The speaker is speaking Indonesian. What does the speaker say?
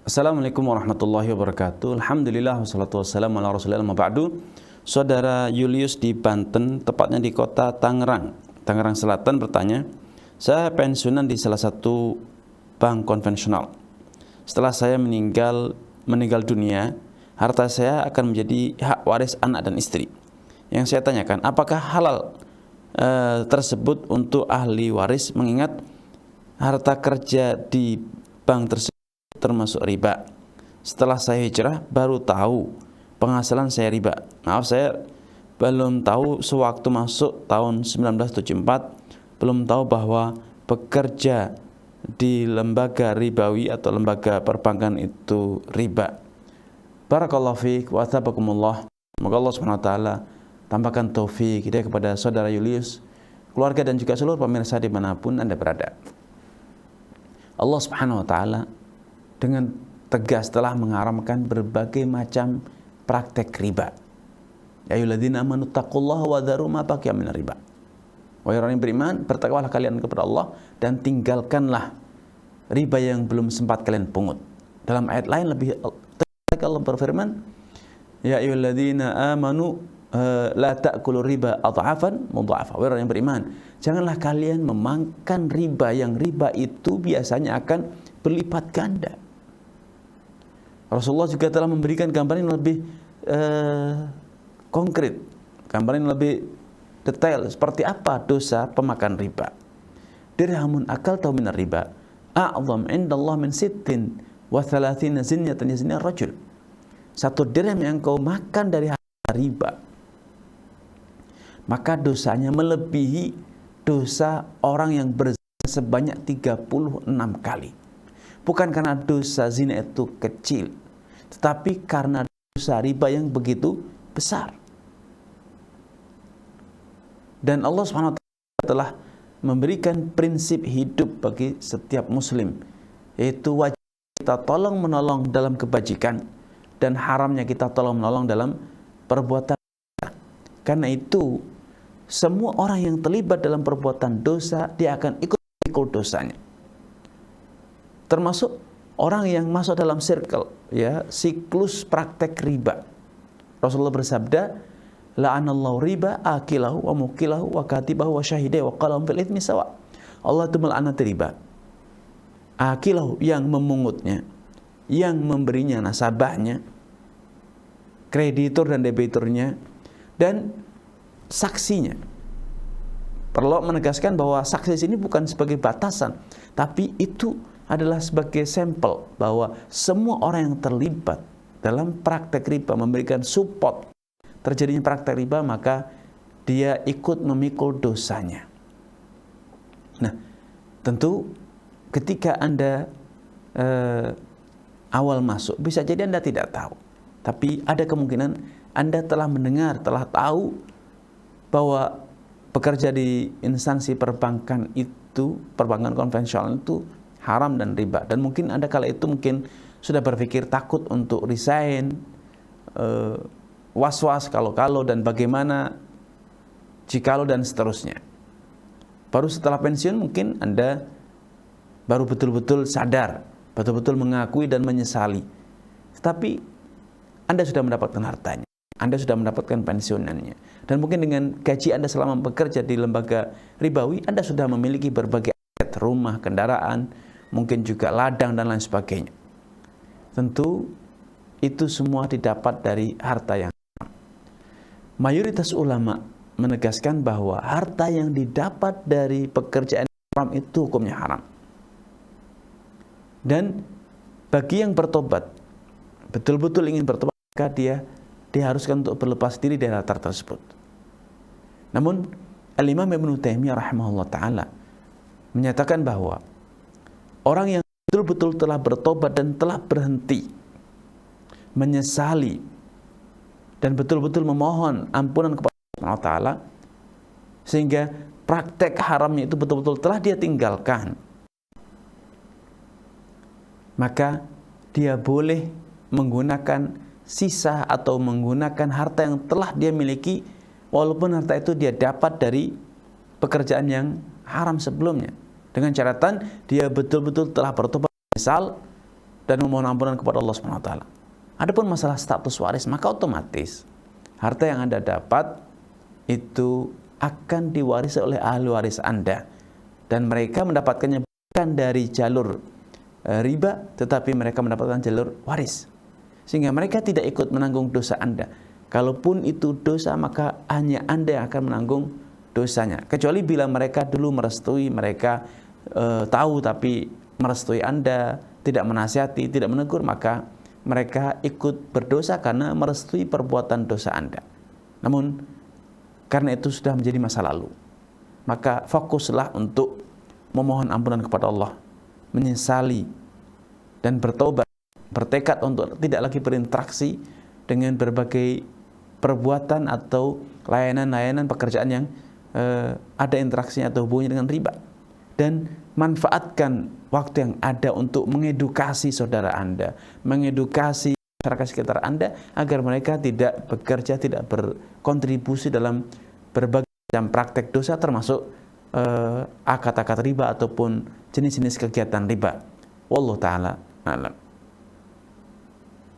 Assalamualaikum warahmatullahi wabarakatuh. Alhamdulillah wassalatu wassalamu ala rasulillah ma ba'du. Saudara Julius di Banten, tepatnya di kota Tangerang Selatan bertanya, saya pensiunan di salah satu bank konvensional. Setelah saya meninggal dunia, harta saya akan menjadi hak waris anak dan istri. Yang saya tanyakan, apakah halal tersebut untuk ahli waris, mengingat harta kerja di bank tersebut termasuk riba. Setelah saya hijrah baru tahu penghasilan saya riba. Maaf, saya belum tahu sewaktu masuk tahun 1974, belum tahu bahwa bekerja di lembaga ribawi atau lembaga perbankan itu riba. Barakallahu fiik wa athabakumullah. Semoga Allah SWT tambahkan taufik hidayah kepada saudara Julius, keluarga dan juga seluruh pemirsa dimanapun Anda berada. Allah Subhanahu wa Ta'ala dengan tegas telah mengharamkan berbagai macam praktek riba. Ya ayyuhalladzina amanu taqullaha wa dharu ma baqiya minar riba. Wahai orang yang beriman, bertakwalah kalian kepada Allah dan tinggalkanlah riba yang belum sempat kalian pungut. Dalam ayat lain lebih tegas Allah berfirman, ya ayyuhalladzina amanu la ta'kulu riba adhafan mudhafa. Wahai orang yang beriman, janganlah kalian memakan riba yang riba itu biasanya akan berlipat ganda. Rasulullah juga telah memberikan gambaran yang lebih konkret, gambaran yang lebih detail seperti apa dosa pemakan riba. Dirhamun akaltahu minar riba a'zam indallah min sittin wa thalathina zinyatan yazni ar-rajul. Satu dirham yang kau makan dari harta riba, maka dosanya melebihi dosa orang yang berzina sebanyak 36 kali. Bukan karena dosa zina itu kecil, tetapi karena dosa riba yang begitu besar. Dan Allah SWT telah memberikan prinsip hidup bagi setiap muslim, yaitu wajib kita tolong menolong dalam kebajikan dan haramnya kita tolong menolong dalam perbuatan. Karena itu semua orang yang terlibat dalam perbuatan dosa, dia akan ikut dosanya. Termasuk orang yang masuk dalam circle, ya, siklus praktek riba. Rasulullah bersabda, la'anallahu riba akilahu wa mukilahu wa katibahu wa syahidai wa qalahum fil itsmi sawa. Allah itu melaknati riba. Akilahu, yang memungutnya, yang memberinya nasabahnya, kreditur dan debiturnya, dan saksinya. Perlu menegaskan bahwa saksi ini bukan sebagai batasan, tapi itu adalah sebagai sampel bahwa semua orang yang terlibat dalam praktek riba, memberikan support terjadinya praktek riba, maka dia ikut memikul dosanya. Nah, tentu ketika Anda awal masuk, bisa jadi Anda tidak tahu, tapi ada kemungkinan Anda telah mendengar, telah tahu bahwa bekerja di instansi perbankan itu, perbankan konvensional itu haram dan riba. Dan mungkin Anda kala itu mungkin sudah berpikir takut untuk resign, was-was kalau-kalau dan bagaimana jikalau dan seterusnya. Baru setelah pensiun mungkin Anda baru betul-betul sadar, betul-betul mengakui dan menyesali. Tetapi Anda sudah mendapatkan hartanya, Anda sudah mendapatkan pensiunannya, dan mungkin dengan gaji Anda selama bekerja di lembaga ribawi, Anda sudah memiliki berbagai aset, rumah, kendaraan, mungkin juga ladang dan lain sebagainya. Tentu itu semua didapat dari harta yang haram. Mayoritas ulama menegaskan bahwa harta yang didapat dari pekerjaan haram itu hukumnya haram. Dan bagi yang bertobat, betul-betul ingin bertobat, maka dia diharuskan untuk berlepas diri dari harta tersebut. Namun Al-Imam Ibnu Taimiyah rahimahullah ta'ala menyatakan bahwa orang yang betul-betul telah bertobat dan telah berhenti, menyesali, dan betul-betul memohon ampunan kepada Allah Ta'ala, sehingga praktek haramnya itu betul-betul telah dia tinggalkan, maka dia boleh menggunakan sisa atau menggunakan harta yang telah dia miliki, walaupun harta itu dia dapat dari pekerjaan yang haram sebelumnya, dengan catatan dia betul-betul telah bertobat, misal dan memohon ampunan kepada Allah Subhanahu wa taala. Adapun masalah status waris, maka otomatis harta yang Anda dapat itu akan diwarisi oleh ahli waris Anda, dan mereka mendapatkannya bukan dari jalur riba, tetapi mereka mendapatkan jalur waris, sehingga mereka tidak ikut menanggung dosa Anda. Kalaupun itu dosa, maka hanya Anda yang akan menanggung dosanya, kecuali bila mereka dulu merestui, mereka tahu tapi merestui Anda, tidak menasihati, tidak menegur, maka mereka ikut berdosa karena merestui perbuatan dosa Anda. Namun karena itu sudah menjadi masa lalu, maka fokuslah untuk memohon ampunan kepada Allah, menyesali dan bertobat, bertekad untuk tidak lagi berinteraksi dengan berbagai perbuatan atau layanan-layanan pekerjaan yang ada interaksinya atau hubungannya dengan riba, dan manfaatkan waktu yang ada untuk mengedukasi saudara Anda, mengedukasi masyarakat sekitar Anda agar mereka tidak bekerja, tidak berkontribusi dalam berbagai macam praktek dosa, termasuk akad-akad riba ataupun jenis-jenis kegiatan riba. Wallahu ta'ala a'lam.